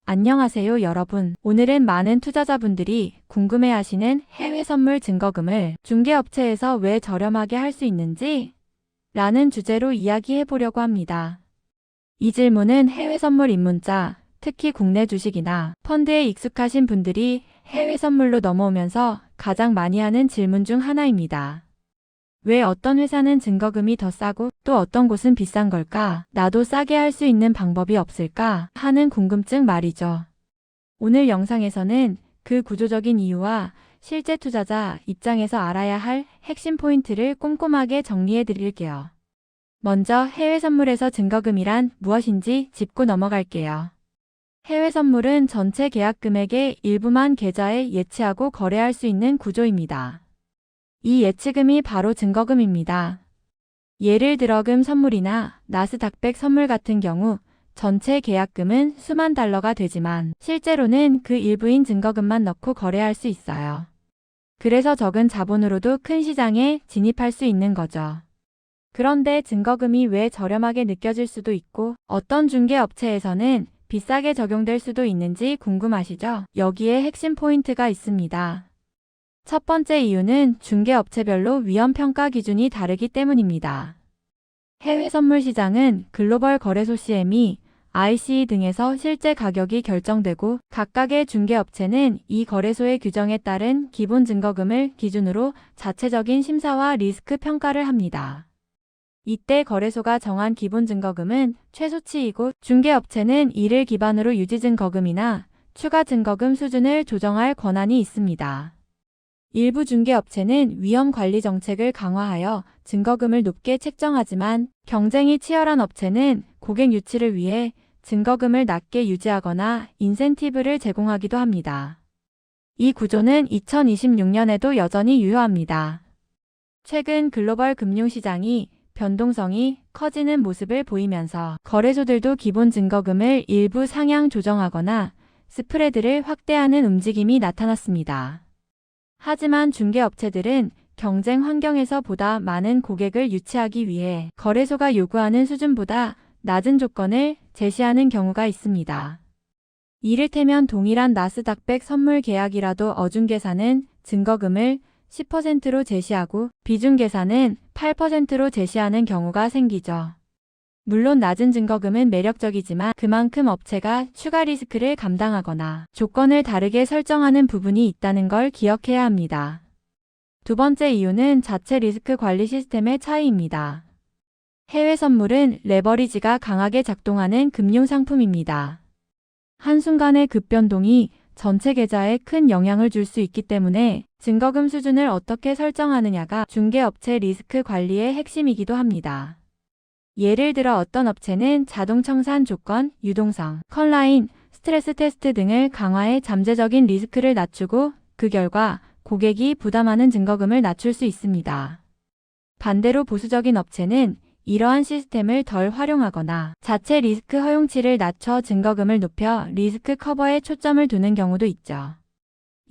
안녕하세요, 여러분. 오늘은 많은 투자자분들이 궁금해하시는 해외 선물 증거금을 중개업체에서 왜 저렴하게 할 수 있는지 라는 주제로 이야기해 보려고 합니다. 이 질문은 해외 선물 입문자, 특히 국내 주식이나 펀드에 익숙하신 분들이 해외 선물로 넘어오면서 가장 많이 하는 질문 중 하나입니다. 왜 어떤 회사는 증거금이 더 싸고 또 어떤 곳은 비싼 걸까? 나도 싸게 할 수 있는 방법이 없을까? 하는 궁금증 말이죠. 오늘 영상에서는 그 구조적인 이유와 실제 투자자 입장에서 알아야 할 핵심 포인트를 꼼꼼하게 정리해 드릴게요. 먼저 해외 선물에서 증거금이란 무엇인지 짚고 넘어갈게요. 해외 선물은 전체 계약 금액의 일부만 계좌에 예치하고 거래할 수 있는 구조입니다. 이 예치금이 바로 증거금입니다. 예를 들어 금 선물이나 나스닥백 선물 같은 경우 전체 계약금은 수만 달러가 되지만 실제로는 그 일부인 증거금만 넣고 거래할 수 있어요. 그래서 적은 자본으로도 큰 시장에 진입할 수 있는 거죠. 그런데 증거금이 왜 저렴하게 느껴질 수도 있고 어떤 중개업체에서는 비싸게 적용될 수도 있는지 궁금하시죠? 여기에 핵심 포인트가 있습니다. 첫 번째 이유는 중개업체별로 위험평가 기준이 다르기 때문입니다. 해외 선물 시장은 글로벌 거래소 CME, ICE 등에서 실제 가격이 결정되고 각각의 중개업체는 이 거래소의 규정에 따른 기본 증거금을 기준으로 자체적인 심사와 리스크 평가를 합니다. 이때 거래소가 정한 기본 증거금은 최소치이고 중개업체는 이를 기반으로 유지 증거금이나 추가 증거금 수준을 조정할 권한이 있습니다. 일부 중개업체는 위험 관리 정책을 강화하여 증거금을 높게 책정하지만 경쟁이 치열한 업체는 고객 유치를 위해 증거금을 낮게 유지하거나 인센티브를 제공하기도 합니다. 이 구조는 2026년에도 여전히 유효합니다. 최근 글로벌 금융시장이 변동성이 커지는 모습을 보이면서 거래소들도 기본 증거금을 일부 상향 조정하거나 스프레드를 확대하는 움직임이 나타났습니다. 하지만 중개업체들은 경쟁 환경에서 보다 많은 고객을 유치하기 위해 거래소가 요구하는 수준보다 낮은 조건을 제시하는 경우가 있습니다. 이를테면 동일한 나스닥백 선물 계약이라도 어중개사는 증거금을 10%로 제시하고 비중개사는 8%로 제시하는 경우가 생기죠. 물론 낮은 증거금은 매력적이지만 그만큼 업체가 추가 리스크를 감당하거나 조건을 다르게 설정하는 부분이 있다는 걸 기억해야 합니다. 두 번째 이유는 자체 리스크 관리 시스템의 차이입니다. 해외 선물은 레버리지가 강하게 작동하는 금융상품입니다. 한순간의 급변동이 전체 계좌에 큰 영향을 줄 수 있기 때문에 증거금 수준을 어떻게 설정하느냐가 중개업체 리스크 관리의 핵심이기도 합니다. 예를 들어 어떤 업체는 자동 청산 조건, 유동성, 컬라인, 스트레스 테스트 등을 강화해 잠재적인 리스크를 낮추고 그 결과 고객이 부담하는 증거금을 낮출 수 있습니다. 반대로 보수적인 업체는 이러한 시스템을 덜 활용하거나 자체 리스크 허용치를 낮춰 증거금을 높여 리스크 커버에 초점을 두는 경우도 있죠.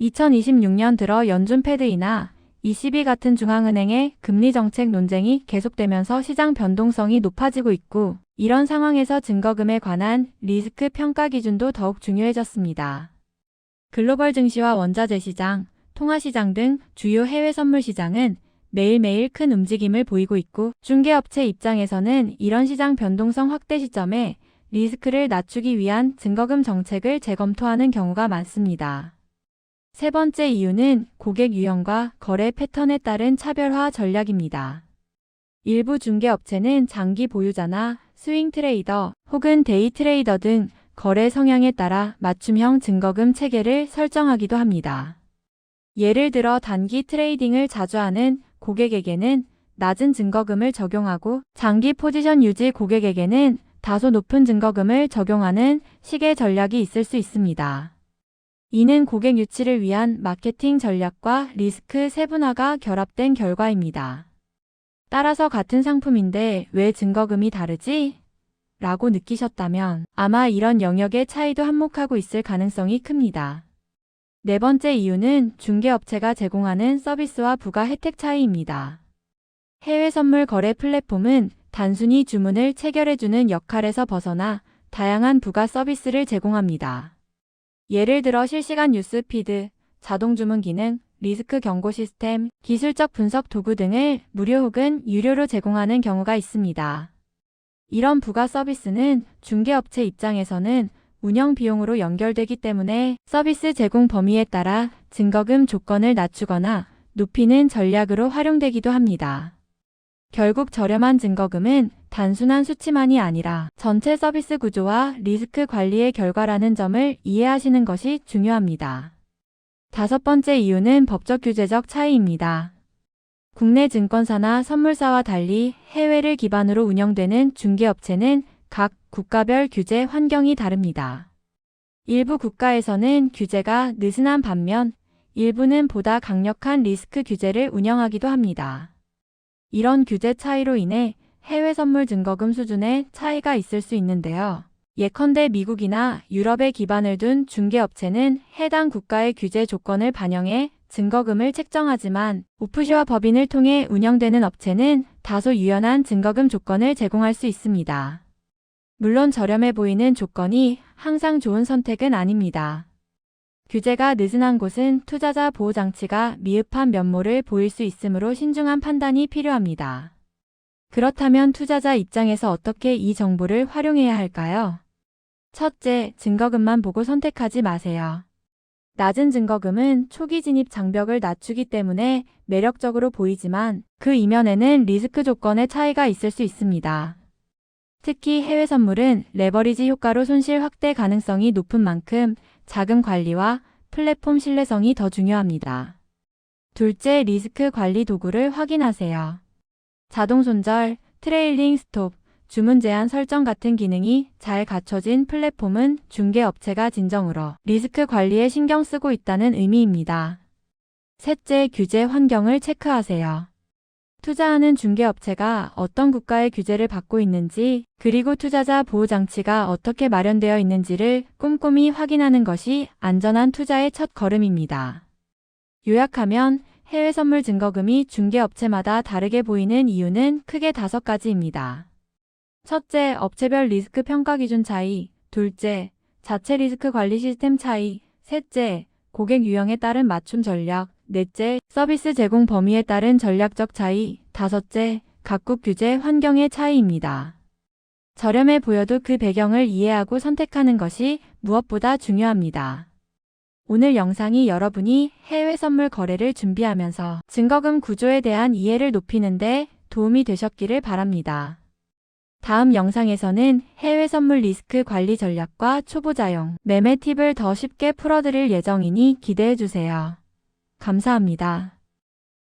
2026년 들어 연준 패드이나 ECB 같은 중앙은행의 금리 정책 논쟁이 계속되면서 시장 변동성이 높아지고 있고 이런 상황에서 증거금에 관한 리스크 평가 기준도 더욱 중요해졌습니다. 글로벌 증시와 원자재 시장, 통화 시장 등 주요 해외 선물 시장은 매일매일 큰 움직임을 보이고 있고 중개업체 입장에서는 이런 시장 변동성 확대 시점에 리스크를 낮추기 위한 증거금 정책을 재검토하는 경우가 많습니다. 세 번째 이유는 고객 유형과 거래 패턴에 따른 차별화 전략입니다. 일부 중개업체는 장기 보유자나 스윙 트레이더 혹은 데이 트레이더 등 거래 성향에 따라 맞춤형 증거금 체계를 설정하기도 합니다. 예를 들어 단기 트레이딩을 자주 하는 고객에게는 낮은 증거금을 적용하고 장기 포지션 유지 고객에게는 다소 높은 증거금을 적용하는 식의 전략이 있을 수 있습니다. 이는 고객 유치를 위한 마케팅 전략과 리스크 세분화가 결합된 결과입니다. 따라서 같은 상품인데 왜 증거금이 다르지? 라고 느끼셨다면 아마 이런 영역의 차이도 한몫하고 있을 가능성이 큽니다. 네 번째 이유는 중개업체가 제공하는 서비스와 부가 혜택 차이입니다. 해외 선물 거래 플랫폼은 단순히 주문을 체결해주는 역할에서 벗어나 다양한 부가 서비스를 제공합니다. 예를 들어 실시간 뉴스 피드, 자동 주문 기능, 리스크 경고 시스템, 기술적 분석 도구 등을 무료 혹은 유료로 제공하는 경우가 있습니다. 이런 부가 서비스는 중개업체 입장에서는 운영 비용으로 연결되기 때문에 서비스 제공 범위에 따라 증거금 조건을 낮추거나 높이는 전략으로 활용되기도 합니다. 결국 저렴한 증거금은 단순한 수치만이 아니라 전체 서비스 구조와 리스크 관리의 결과라는 점을 이해하시는 것이 중요합니다. 다섯 번째 이유는 법적 규제적 차이입니다. 국내 증권사나 선물사와 달리 해외를 기반으로 운영되는 중개업체는 각 국가별 규제 환경이 다릅니다. 일부 국가에서는 규제가 느슨한 반면 일부는 보다 강력한 리스크 규제를 운영하기도 합니다. 이런 규제 차이로 인해 해외 선물 증거금 수준의 차이가 있을 수 있는데요. 예컨대 미국이나 유럽에 기반을 둔 중개업체는 해당 국가의 규제 조건을 반영해 증거금을 책정하지만 오프쇼어 법인을 통해 운영되는 업체는 다소 유연한 증거금 조건을 제공할 수 있습니다. 물론 저렴해 보이는 조건이 항상 좋은 선택은 아닙니다. 규제가 느슨한 곳은 투자자 보호 장치가 미흡한 면모를 보일 수 있으므로 신중한 판단이 필요합니다. 그렇다면 투자자 입장에서 어떻게 이 정보를 활용해야 할까요? 첫째, 증거금만 보고 선택하지 마세요. 낮은 증거금은 초기 진입 장벽을 낮추기 때문에 매력적으로 보이지만 그 이면에는 리스크 조건의 차이가 있을 수 있습니다. 특히 해외 선물은 레버리지 효과로 손실 확대 가능성이 높은 만큼 자금 관리와 플랫폼 신뢰성이 더 중요합니다. 둘째, 리스크 관리 도구를 확인하세요. 자동 손절, 트레일링 스톱, 주문 제한 설정 같은 기능이 잘 갖춰진 플랫폼은 중개업체가 진정으로 리스크 관리에 신경 쓰고 있다는 의미입니다. 셋째, 규제 환경을 체크하세요. 투자하는 중개업체가 어떤 국가의 규제를 받고 있는지, 그리고 투자자 보호 장치가 어떻게 마련되어 있는지를 꼼꼼히 확인하는 것이 안전한 투자의 첫 걸음입니다. 요약하면 해외 선물 증거금이 중개업체마다 다르게 보이는 이유는 크게 5가지입니다. 첫째, 업체별 리스크 평가 기준 차이. 둘째, 자체 리스크 관리 시스템 차이. 셋째, 고객 유형에 따른 맞춤 전략. 넷째, 서비스 제공 범위에 따른 전략적 차이. 다섯째, 각국 규제 환경의 차이입니다. 저렴해 보여도 그 배경을 이해하고 선택하는 것이 무엇보다 중요합니다. 오늘 영상이 여러분이 해외 선물 거래를 준비하면서 증거금 구조에 대한 이해를 높이는 데 도움이 되셨기를 바랍니다. 다음 영상에서는 해외 선물 리스크 관리 전략과 초보자용 매매 팁을 더 쉽게 풀어드릴 예정이니 기대해주세요. 감사합니다.